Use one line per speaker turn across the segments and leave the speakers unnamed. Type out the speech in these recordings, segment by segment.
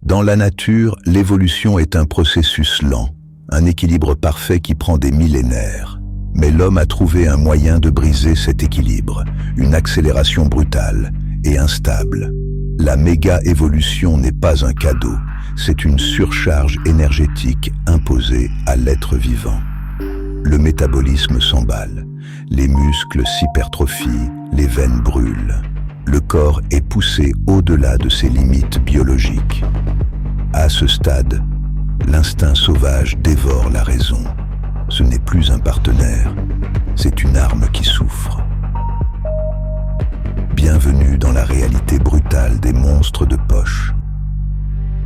Dans la nature, l'évolution est un processus lent, un équilibre parfait qui prend des millénaires. Mais l'homme a trouvé un moyen de briser cet équilibre, une accélération brutale et instable. La méga-évolution n'est pas un cadeau, c'est une surcharge énergétique imposée à l'être vivant. Le métabolisme s'emballe, les muscles s'hypertrophient, les veines brûlent. Le corps est poussé au-delà de ses limites biologiques. À ce stade, l'instinct sauvage dévore la raison. Ce n'est plus un partenaire, c'est une arme qui souffre. Bienvenue dans la réalité brutale des monstres de poche.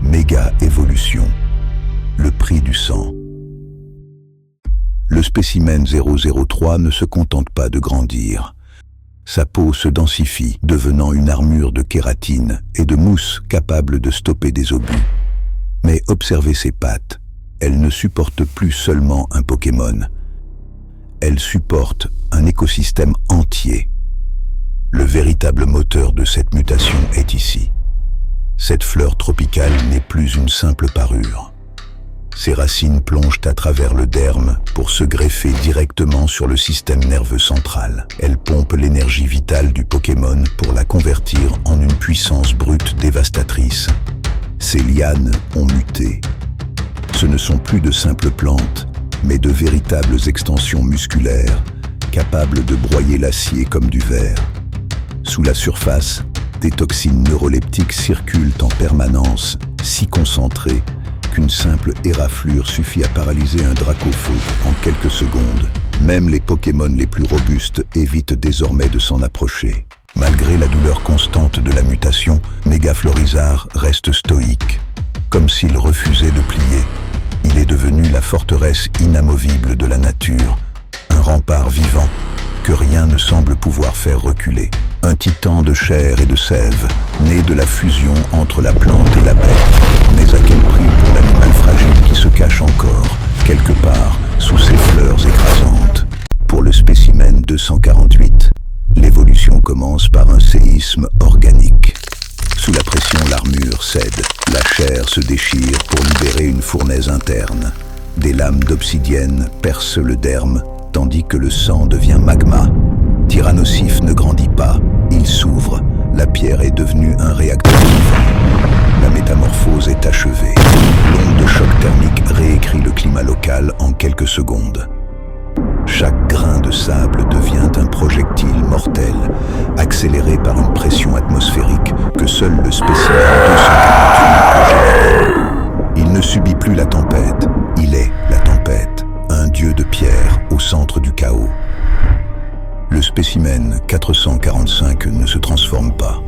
Méga-évolution, le prix du sang. Le spécimen 003 ne se contente pas de grandir. Sa peau se densifie, devenant une armure de kératine et de mousse capable de stopper des obus. Mais observez ses pattes. Elle ne supporte plus seulement un Pokémon. Elle supporte un écosystème entier. Le véritable moteur de cette mutation est ici. Cette fleur tropicale n'est plus une simple parure. Ses racines plongent à travers le derme pour se greffer directement sur le système nerveux central. Elle pompe l'énergie vitale du Pokémon pour la convertir en une puissance brute dévastatrice. Ces lianes ont muté. Ce ne sont plus de simples plantes, mais de véritables extensions musculaires, capables de broyer l'acier comme du verre. Sous la surface, des toxines neuroleptiques circulent en permanence, si concentrées qu'une simple éraflure suffit à paralyser un Dracofeu en quelques secondes. Même les Pokémon les plus robustes évitent désormais de s'en approcher. Malgré la douleur constante de la mutation, Mégaflorizarre reste stoïque, comme s'il refusait de plier. Il est devenu la forteresse inamovible de la nature, un rempart vivant que rien ne semble pouvoir faire reculer. Un titan de chair et de sève, né de la fusion entre la plante et la bête. Mais à quel prix pour l'animal fragile qui se cache encore, quelque part, sous ces fleurs écrasantes? Pour le spécimen 248, l'évolution commence par un séisme organique. Sous la pression, l'armure cède, la chair se déchire pour libérer une fournaise interne. Des lames d'obsidienne percent le derme, tandis que le sang devient magma. Tyrannosif ne grandit pas, il s'ouvre. La pierre est devenue un réacteur vivant. La métamorphose est achevée. L'onde de choc thermique réécrit le climat local en quelques secondes. Chaque grain de sable devient un projectile mortel, accéléré par une pression atmosphérique que seul le spécimen 248 peut générer. Il ne subit plus la tempête, il est la tempête, un dieu de pierre au centre du chaos. Le spécimen 445 ne se transforme pas,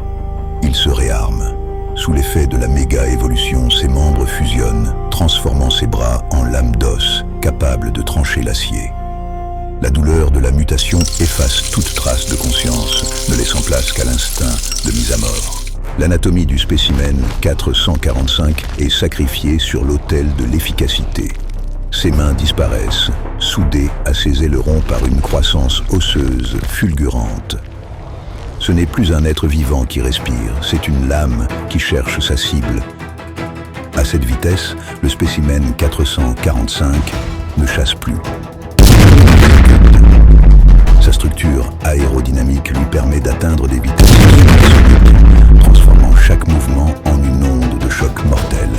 il se réarme. Sous l'effet de la méga-évolution, ses membres fusionnent, transformant ses bras en lames d'os, capables de trancher l'acier. La douleur de la mutation efface toute trace de conscience, ne laissant place qu'à l'instinct de mise à mort. L'anatomie du spécimen 445 est sacrifiée sur l'autel de l'efficacité. Ses mains disparaissent, soudées à ses ailerons par une croissance osseuse fulgurante. Ce n'est plus un être vivant qui respire, c'est une lame qui cherche sa cible. À cette vitesse, le spécimen 445 ne chasse plus. Sa structure aérodynamique lui permet d'atteindre des vitesses supersoniques, transformant chaque mouvement en une onde de choc mortel.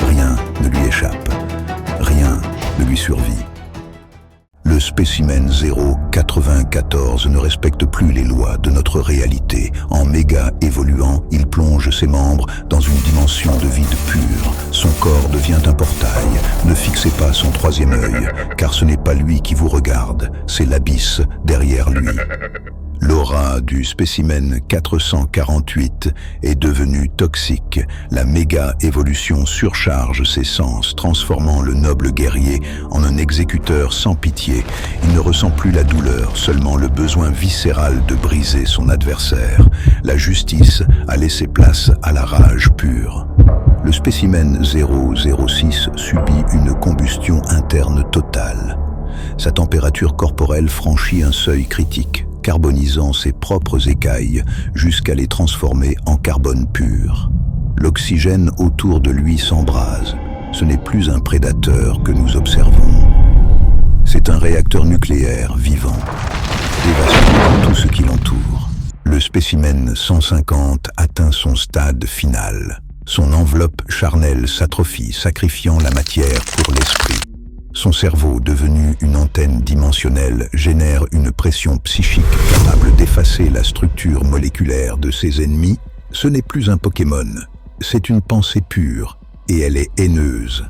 Rien ne lui échappe, rien ne lui survit. Le spécimen 094 ne respecte plus les lois de notre réalité. En méga évoluant, il plonge ses membres dans une dimension de vide pur. Son corps devient un portail. Ne fixez pas son troisième œil, car ce n'est pas lui qui vous regarde, c'est l'abysse derrière lui. L'aura du spécimen 448 est devenue toxique. La méga-évolution surcharge ses sens, transformant le noble guerrier en un exécuteur sans pitié. Il ne ressent plus la douleur, seulement le besoin viscéral de briser son adversaire. La justice a laissé place à la rage pure. Le spécimen 006 subit une combustion interne totale. Sa température corporelle franchit un seuil critique, carbonisant ses propres écailles jusqu'à les transformer en carbone pur. L'oxygène autour de lui s'embrase. Ce n'est plus un prédateur que nous observons. C'est un réacteur nucléaire vivant, dévastant tout ce qui l'entoure. Le spécimen 150 atteint son stade final. Son enveloppe charnelle s'atrophie, sacrifiant la matière pour l'esprit. Son cerveau, devenu une antenne dimensionnelle, génère une pression psychique capable d'effacer la structure moléculaire de ses ennemis. Ce n'est plus un Pokémon, c'est une pensée pure, et elle est haineuse.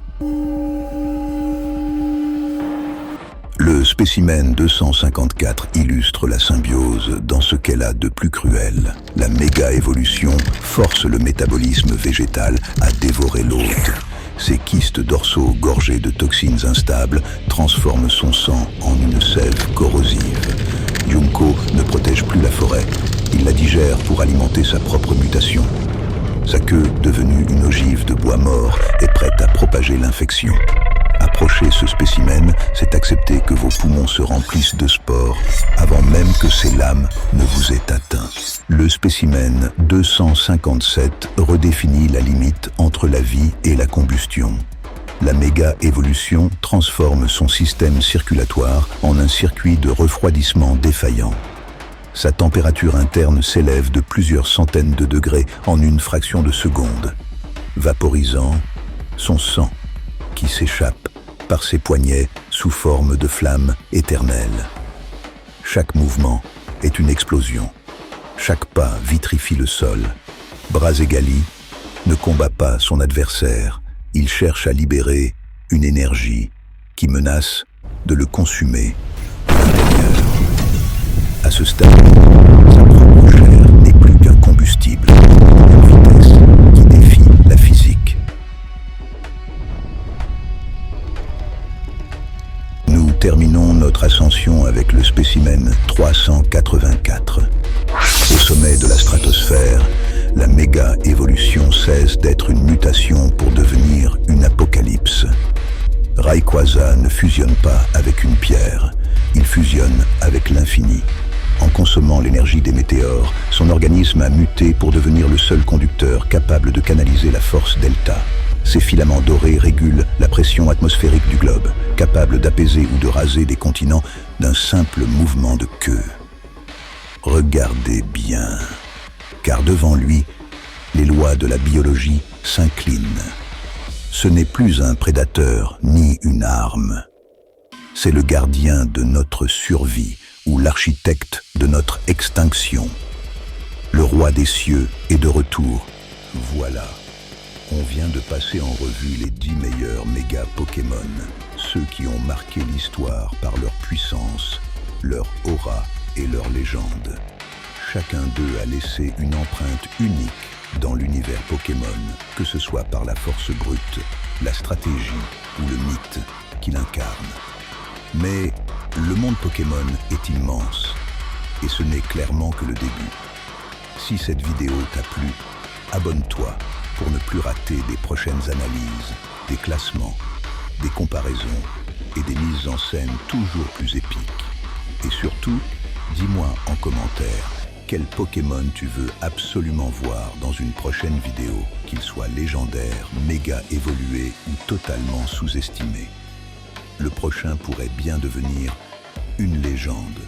Le spécimen 254 illustre la symbiose dans ce qu'elle a de plus cruel. La méga-évolution force le métabolisme végétal à dévorer l'hôte. Ses kystes dorsaux gorgés de toxines instables transforment son sang en une sève corrosive. Junko ne protège plus la forêt. Il la digère pour alimenter sa propre mutation. Sa queue, devenue une ogive de bois mort, est prête à propager l'infection. Approcher ce spécimen, c'est accepter que vos poumons se remplissent de spores avant même que ces lames ne vous aient atteint. Le spécimen 257 redéfinit la limite entre la vie et la combustion. La méga-évolution transforme son système circulatoire en un circuit de refroidissement défaillant. Sa température interne s'élève de plusieurs centaines de degrés en une fraction de seconde, vaporisant son sang qui s'échappe par ses poignets sous forme de flammes éternelles. Chaque mouvement est une explosion. Chaque pas vitrifie le sol. Brazegali ne combat pas son adversaire. Il cherche à libérer une énergie qui menace de le consumer de l'intérieur. À ce stade, sa propre chair n'est plus qu'un combustible, une vitesse qui défie la physique. Nous terminons notre ascension avec le spécimen 384. Au sommet de la stratosphère, la méga-évolution cesse d'être une mutation pour devenir une apocalypse. Rayquaza ne fusionne pas avec une pierre, il fusionne avec l'infini. En consommant l'énergie des météores, son organisme a muté pour devenir le seul conducteur capable de canaliser la force delta. Ces filaments dorés régulent la pression atmosphérique du globe, capable d'apaiser ou de raser des continents d'un simple mouvement de queue. Regardez bien, car devant lui, les lois de la biologie s'inclinent. Ce n'est plus un prédateur ni une arme. C'est le gardien de notre survie ou l'architecte de notre extinction. Le roi des cieux est de retour. Voilà, on vient de passer en revue les 10 meilleurs méga Pokémon, ceux qui ont marqué l'histoire par leur puissance, leur aura et leur légende. Chacun d'eux a laissé une empreinte unique dans l'univers Pokémon, que ce soit par la force brute, la stratégie ou le mythe qu'il incarne. Mais le monde Pokémon est immense, et ce n'est clairement que le début. Si cette vidéo t'a plu, abonne-toi pour ne plus rater des prochaines analyses, des classements, des comparaisons et des mises en scène toujours plus épiques. Et surtout, dis-moi en commentaire quel Pokémon tu veux absolument voir dans une prochaine vidéo, qu'il soit légendaire, méga évolué ou totalement sous-estimé. Le prochain pourrait bien devenir une légende.